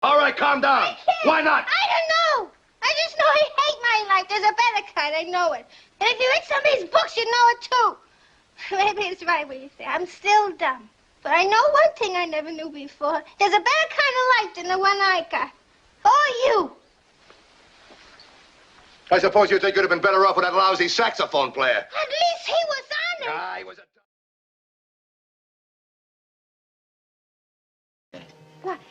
All right, calm down. Why not? I don't know. I just know I hate my life. There's a better kind. I know it. And if you read some of these books, you know it too. Maybe it's right what you say. I'm still dumb. But I know one thing I never knew before. There's a better kind of life than the one I got. Who are you? I suppose you think you'd have been better off with that lousy saxophone player. At least he was honest. Ah, he was a...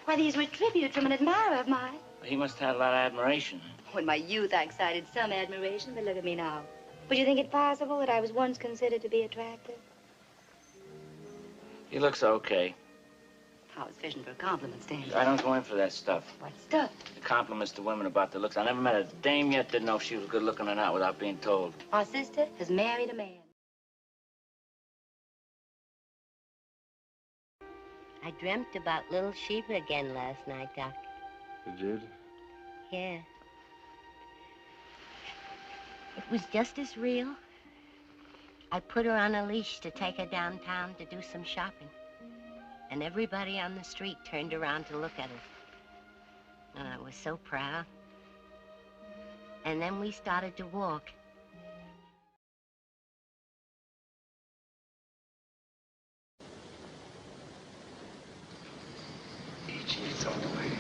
Why, these were tributes from an admirer of mine. He must have had a lot of admiration. Oh, in my youth, I excited some admiration, but look at me now. Would you think it possible that I was once considered to be attractive? He looks okay. I was fishing for compliments, Stanley. I don't go in for that stuff. What stuff? The compliments to women about their looks. I never met a dame yet didn't know if she was good looking or not without being told. Our sister has married a man. I dreamt about little Shiva again last night, Doc. You did? Yeah. It was just as real. I put her on a leash to take her downtown to do some shopping. And everybody on the street turned around to look at her. And I was so proud. And then we started to walk. Each in its own way.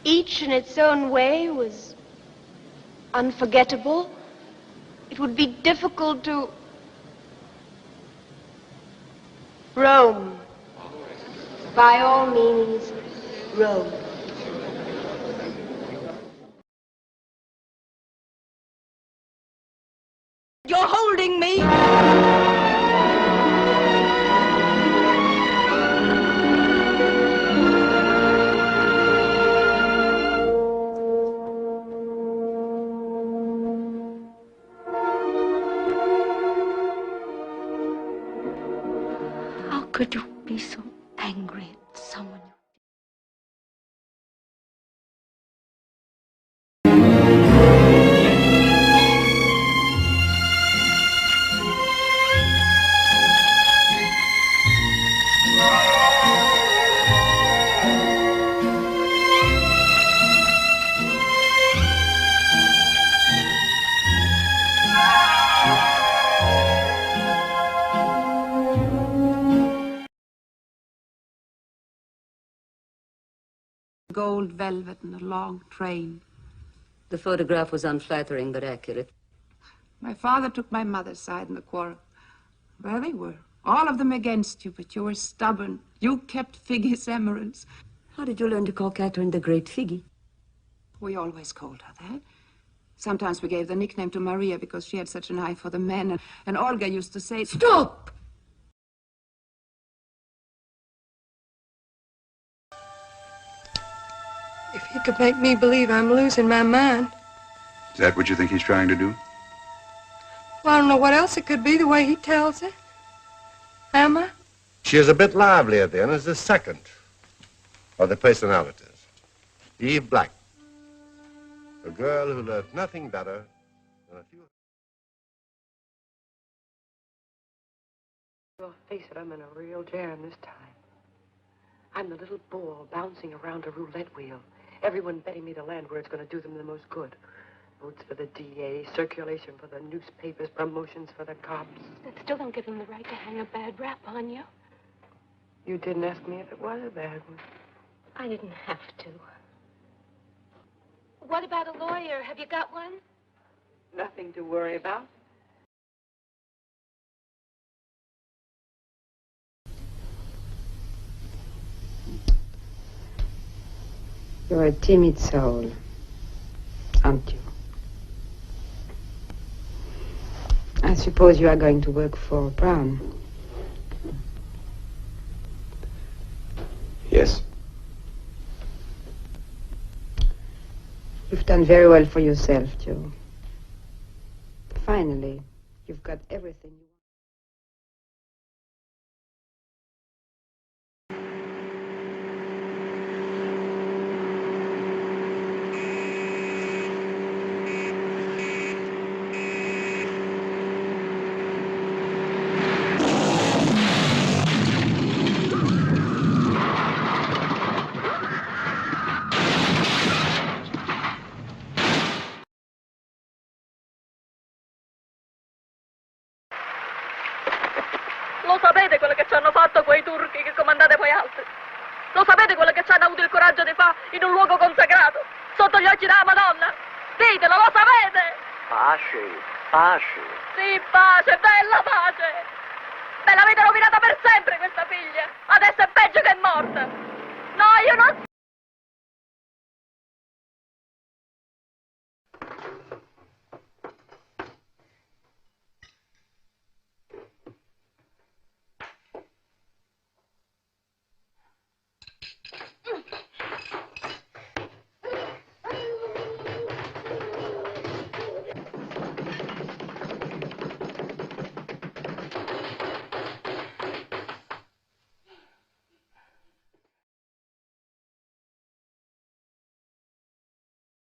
Each in its own way was unforgettable. It would be difficult to roam. By all means, roam. You're holding me! How could you be so angry at someone? Gold velvet and a long train. The photograph was unflattering but accurate. My father took my mother's side in the quarrel. Well, they were. All of them against you, but you were stubborn. You kept Figgy's emeralds. How did you learn to call Katharine the Great Figgy? We always called her that. Sometimes we gave the nickname to Maria because she had such an eye for the men. And Olga used to say, "Stop!" If he could make me believe I'm losing my mind. Is that what you think he's trying to do? Well, I don't know what else it could be the way he tells it. Am I? She is a bit livelier then as the second of the personalities. Eve Black. A girl who learned nothing better than a few... Well, face it, I'm in a real jam this time. I'm the little ball bouncing around a roulette wheel. Everyone betting me the land where it's going to do them the most good. Votes for the DA, circulation for the newspapers, promotions for the cops. That still don't give them the right to hang a bad rap on you. You didn't ask me if it was a bad one. I didn't have to. What about a lawyer? Have you got one? Nothing to worry about. You're a timid soul, aren't you? I suppose you are going to work for Brown. Yes. You've done very well for yourself, Joe. Finally, you've got everything you want. fatto quei turchi che comandate poi altri? Lo sapete quello che ci hanno avuto il coraggio di fare in un luogo consacrato, sotto gli occhi della Madonna? Ditelo, lo sapete? Pace, pace. Sì, pace, bella pace. Me l'avete rovinata per sempre questa figlia. Adesso è peggio che è morta. No, io non...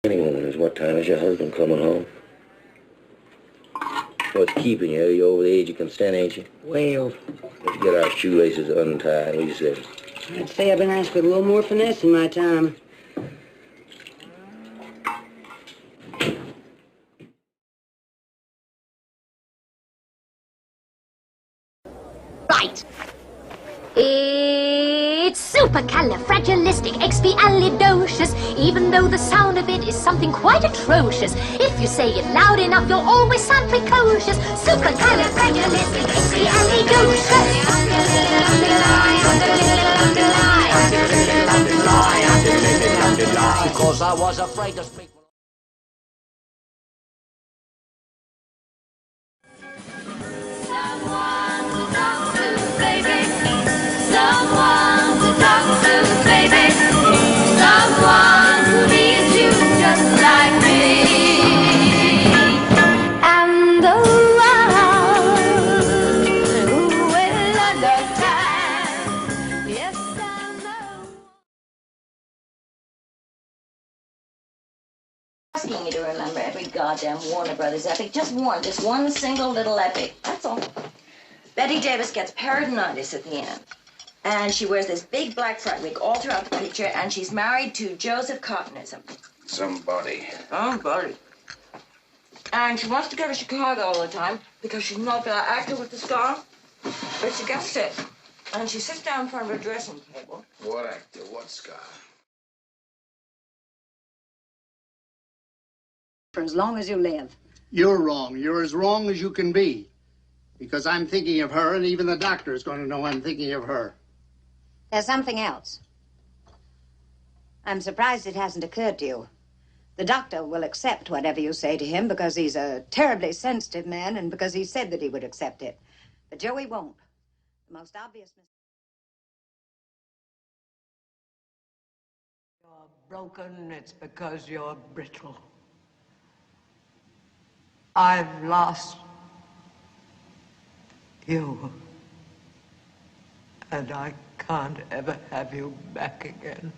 Woman, is what time is your husband coming home? What's keeping you? You're over the age of consent, ain't you? Well, Let's get our shoelaces untied. What do you say? I'd say I've been asked with a little more finesse in my time. Right. It's supercalifragilisticexpialidocious, even though the sound of it is something quite atrocious. If you say it loud enough, you'll always sound precocious. Supercalifragilisticexpialidocious. Because I was afraid to speak. Someone to talk to, baby. Someone to talk to, baby. Someone who needs you just like me. And the one who will understand. Yes, I know. Asking me to remember every goddamn Warner Brothers epic. Just one single little epic. That's all. Betty Davis gets peritonitis at the end. And she wears this big black front wig all throughout the picture, and she's married to Joseph Cottonism. Somebody. Somebody. And she wants to go to Chicago all the time because she's not the actor with the star. But she gets sick. And she sits down in front of her dressing table. What actor? What scar? For as long as you live. You're wrong. You're as wrong as you can be. Because I'm thinking of her, and even the doctor is going to know I'm thinking of her. There's something else. I'm surprised it hasn't occurred to you. The doctor will accept whatever you say to him because he's a terribly sensitive man and because he said that he would accept it. But Joey won't. The most obvious mistake. You're broken, it's because you're brittle. I've lost you. And I can't ever have you back again.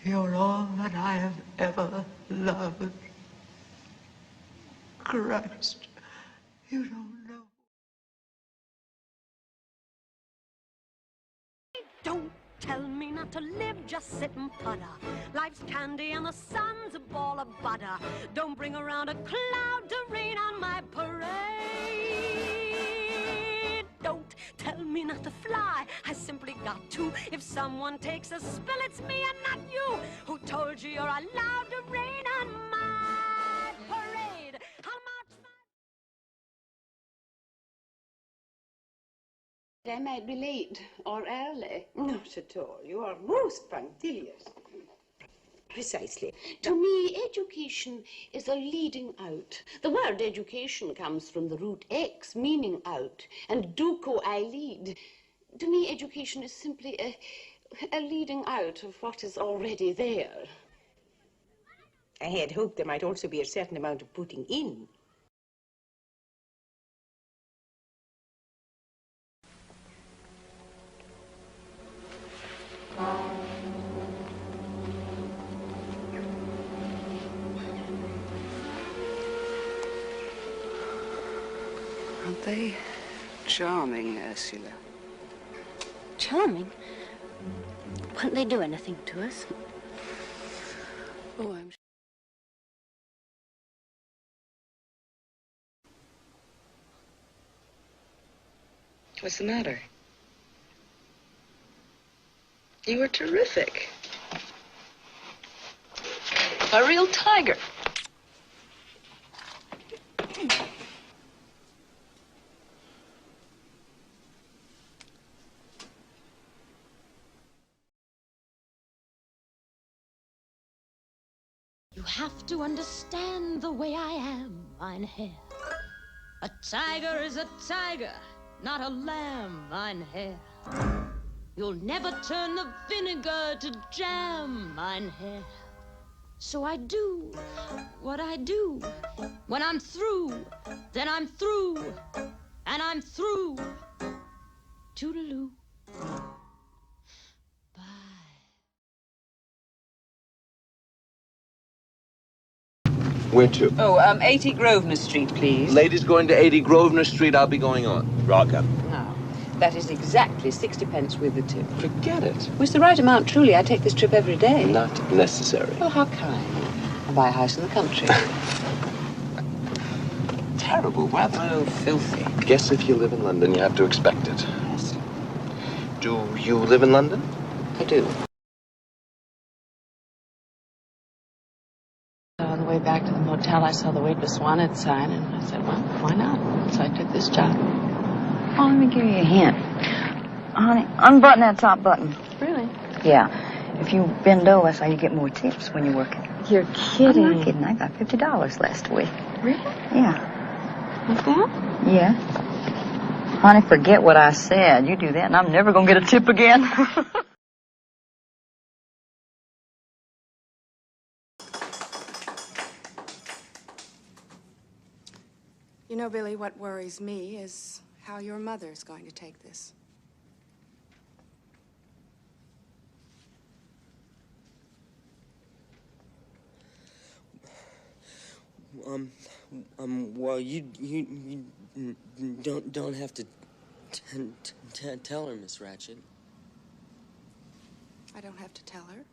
You're all that I have ever loved. Christ, you don't know. Don't tell me not to live, just sit and putter. Life's candy and the sun's a ball of butter. Don't bring around a cloud to rain on my parade. Don't tell me not to fly, I simply got to. If someone takes a spill, it's me and not you. Who told you you're allowed to rain on my parade? I'll march I might be late or early. Not at all. You are most punctilious. Precisely. To me, education is a leading out. The word education comes from the root ex, meaning out, and duco, I lead. To me, education is simply a leading out of what is already there. I had hoped there might also be a certain amount of putting in. Aren't they charming, Ursula? Charming? Won't they do anything to us? Oh, I'm sure. What's the matter? You were terrific. A real tiger. You have to understand the way I am, mein Herr. A tiger is a tiger, not a lamb, mein Herr. You'll never turn the vinegar to jam, mein Herr. So I do what I do. When I'm through, then I'm through, and I'm through. Toodaloo. Where to? Oh, 80 Grosvenor Street, please. Ladies going to 80 Grosvenor Street, I'll be going on. Right, Captain. Now, that is exactly 60 pence with the tip. Forget it. Well, it's the right amount, truly. I take this trip every day. Not necessary. Well, how kind. I buy a house in the country. Terrible weather. Oh, filthy. Guess if you live in London, you have to expect it. Yes. Do you live in London? I do. On the way back to the motel, I saw the Weightless Wanted sign, and I said, well, why not? So I took this job. Oh, let me give you a hint. Honey, unbutton that top button. Really? Yeah. If you bend over, that's how you get more tips when you're working. You're kidding. I'm not kidding. I got $50 last week. Really? Yeah. Like that? Yeah. Honey, forget what I said. You do that, and I'm never going to get a tip again. You know, Billy, what worries me is how your mother's going to take this. Well, you don't have to tell her, Miss Ratched. I don't have to tell her.